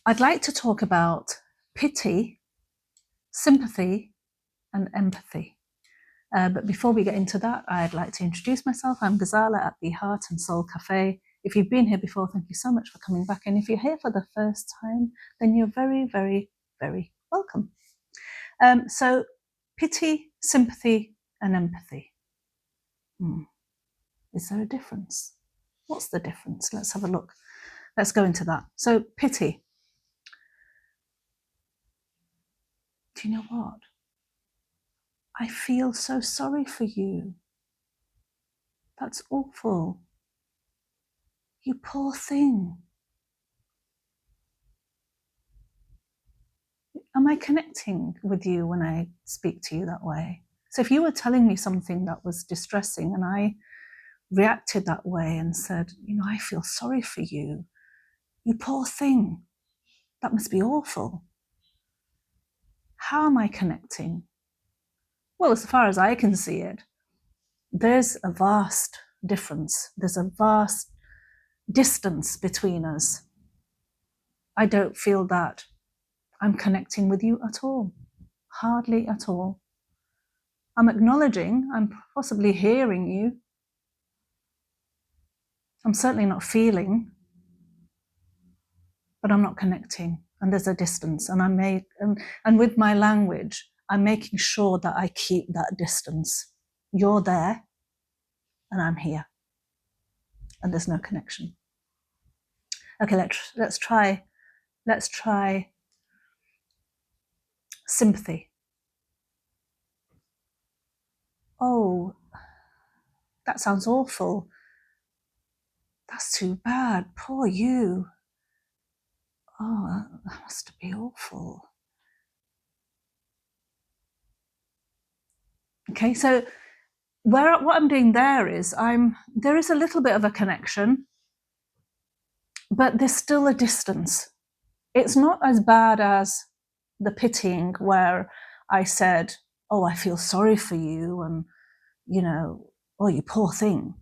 I'd like to talk about pity, sympathy, and empathy. But before we get into that, I'd like to introduce myself. I'm Ghazala at the Heart and Soul Cafe. If you've been here before, thank you so much for coming back. And if you're here for the first time, then you're very, very, very welcome. So pity, sympathy, and empathy. Is there a difference? What's the difference? Let's have a look. Let's go into that. So pity. Do you know what? I feel so sorry for you. That's awful. You poor thing. Am I connecting with you when I speak to you that way? So if you were telling me something that was distressing and I reacted that way and said, I feel sorry for you. You poor thing. That must be awful. How am I connecting? Well, as far as I can see it, there's a vast difference. There's a vast distance between us. I don't feel that I'm connecting with you at all. Hardly at all. I'm acknowledging, I'm possibly hearing you. I'm certainly not feeling, but I'm not connecting. And there's a distance. And with my language, I'm making sure that I keep that distance. You're there, and I'm here. And there's no connection. Okay, let's try sympathy. Oh, that sounds awful. That's too bad. Poor you. Oh, that must be awful. Okay, so what I'm doing there is there is a little bit of a connection, but there's still a distance. It's not as bad as the pitying where I said, oh, I feel sorry for you, and, oh, you poor thing.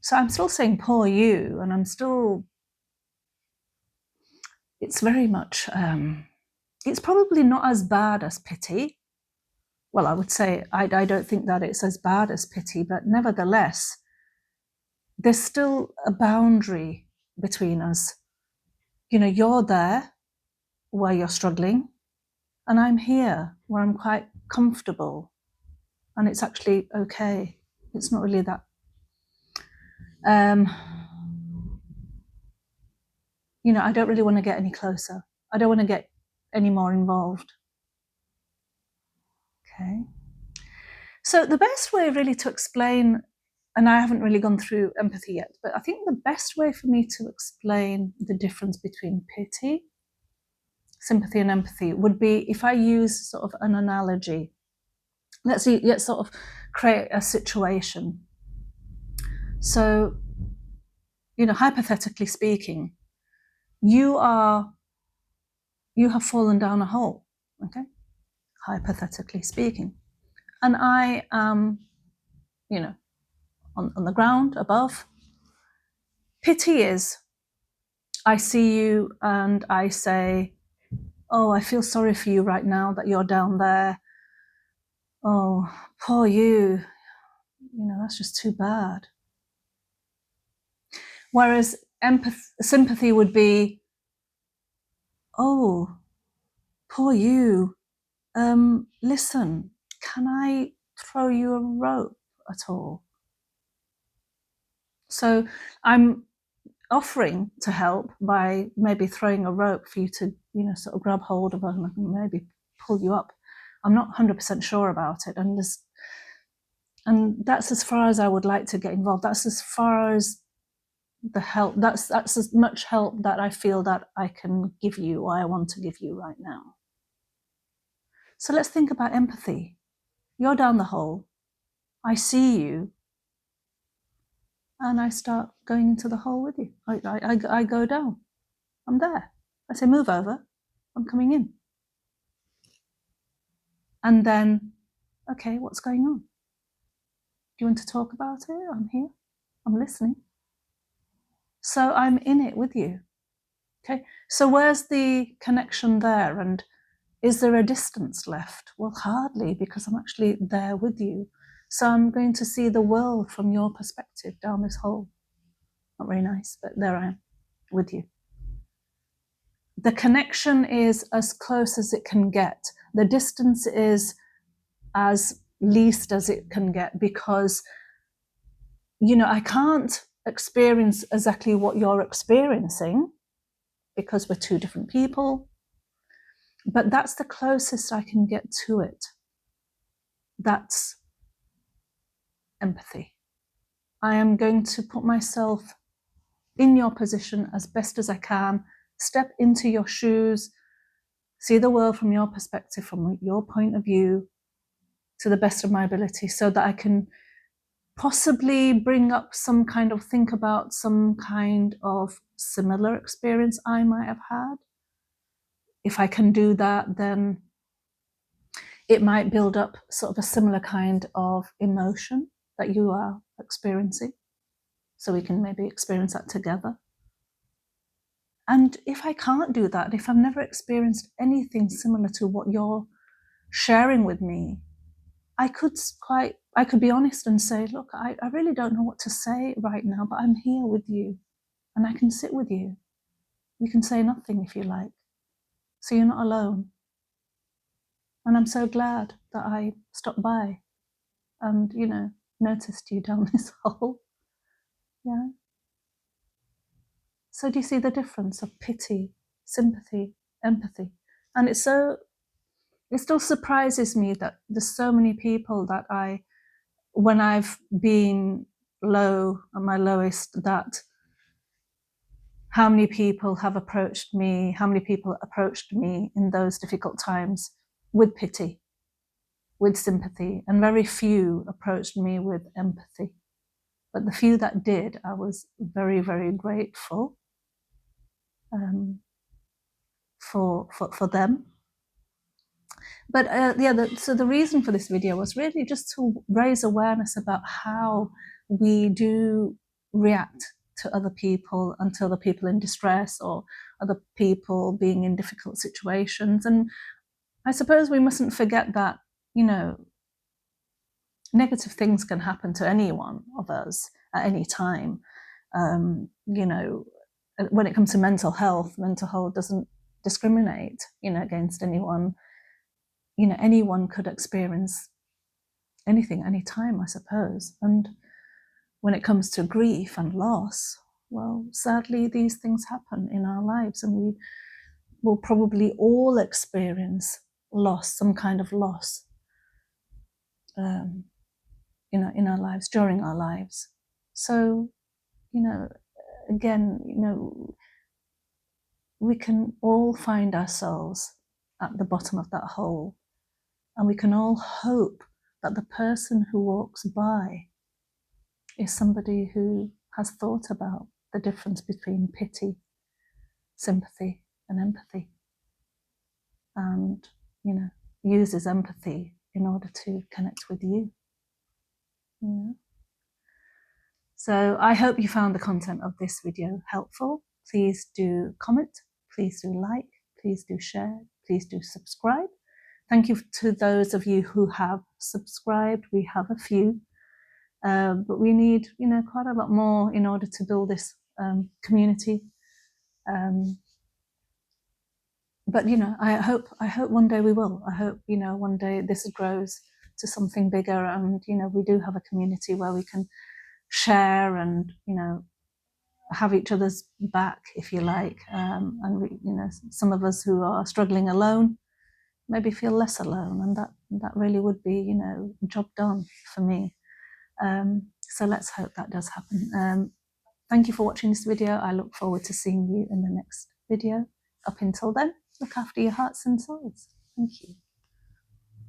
So I'm still saying poor you, and it's very much, it's probably not as bad as pity. Well, I would say I don't think that it's as bad as pity, but nevertheless, there's still a boundary between us. You're there where you're struggling, and I'm here where I'm quite comfortable, and it's actually okay. It's not really that. I don't really want to get any closer. I don't want to get any more involved. Okay. So the best way really to explain, and I haven't really gone through empathy yet, but I think the best way for me to explain the difference between pity, sympathy, and empathy would be if I use sort of an analogy. Let's sort of create a situation. So, hypothetically speaking, you have fallen down a hole, okay? Hypothetically speaking. And I am, on the ground above. Pity is, I see you and I say, oh, I feel sorry for you right now that you're down there. Oh, poor you. That's just too bad. Whereas sympathy would be, oh, poor you. Listen, can I throw you a rope at all? So I'm offering to help by maybe throwing a rope for you to, sort of grab hold of and maybe pull you up. I'm not 100% sure about it. And that's as far as I would like to get involved. That's as far as the help. That's as much help that I feel that I can give you or I want to give you right now. So let's think about empathy. You're down the hole. I see you. And I start going into the hole with you. I go down. I'm there. I say, move over. I'm coming in. And then, okay, what's going on? Do you want to talk about it? I'm here. I'm listening. So I'm in it with you. Okay, so where's the connection there? And is there a distance left? Well, hardly, because I'm actually there with you. So I'm going to see the world from your perspective down this hole. Not very nice, but there I am with you. The connection is as close as it can get. The distance is as least as it can get, because, you know, I can't experience exactly what you're experiencing because we're two different people, but that's the closest I can get to it. That's empathy. I am going to put myself in your position as best as I can, step into your shoes, see the world from your perspective, from your point of view, to the best of my ability, so that I can possibly bring up some kind of, think about some kind of similar experience I might have had. If I can do that, then it might build up sort of a similar kind of emotion that you are experiencing, so we can maybe experience that together. And if I can't do that, if I've never experienced anything similar to what you're sharing with me, I could be honest and say, look, I really don't know what to say right now, but I'm here with you and I can sit with you. We can say nothing if you like, so you're not alone. And I'm so glad that I stopped by and, you know, noticed you down this hole. Yeah. So do you see the difference of pity, sympathy, empathy? And it still surprises me that there's so many people that when I've been low, at my lowest, that how many people approached me in those difficult times with pity, with sympathy, and very few approached me with empathy. But the few that did, I was very, very grateful for them. But so the reason for this video was really just to raise awareness about how we do react to other people, and to other people in distress, or other people being in difficult situations. And I suppose we mustn't forget that, you know, negative things can happen to any one of us at any time. You know, when it comes to mental health doesn't discriminate, you know, against anyone. You know, anyone could experience anything, anytime, I suppose. And when it comes to grief and loss, well, sadly, these things happen in our lives, and we will probably all experience loss, some kind of loss, you know, in our lives, during our lives. So, you know, again, you know, we can all find ourselves at the bottom of that hole, and we can all hope that the person who walks by is somebody who has thought about the difference between pity, sympathy, and empathy, and, you know, uses empathy in order to connect with you. Yeah. So I hope you found the content of this video helpful. Please do comment, please do like, please do share, please do subscribe. Thank you to those of you who have subscribed. We have a few, but we need, you know, quite a lot more in order to build this community. But, you know, I hope one day we will. I hope, you know, one day this grows to something bigger, and, you know, we do have a community where we can share and, you know, have each other's back, if you like. And we, you know, some of us who are struggling alone maybe feel less alone, and that really would be, you know, job done for me. So let's hope that does happen. Thank you for watching this video. I look forward to seeing you in the next video. Up until then, look after your hearts and souls. Thank you.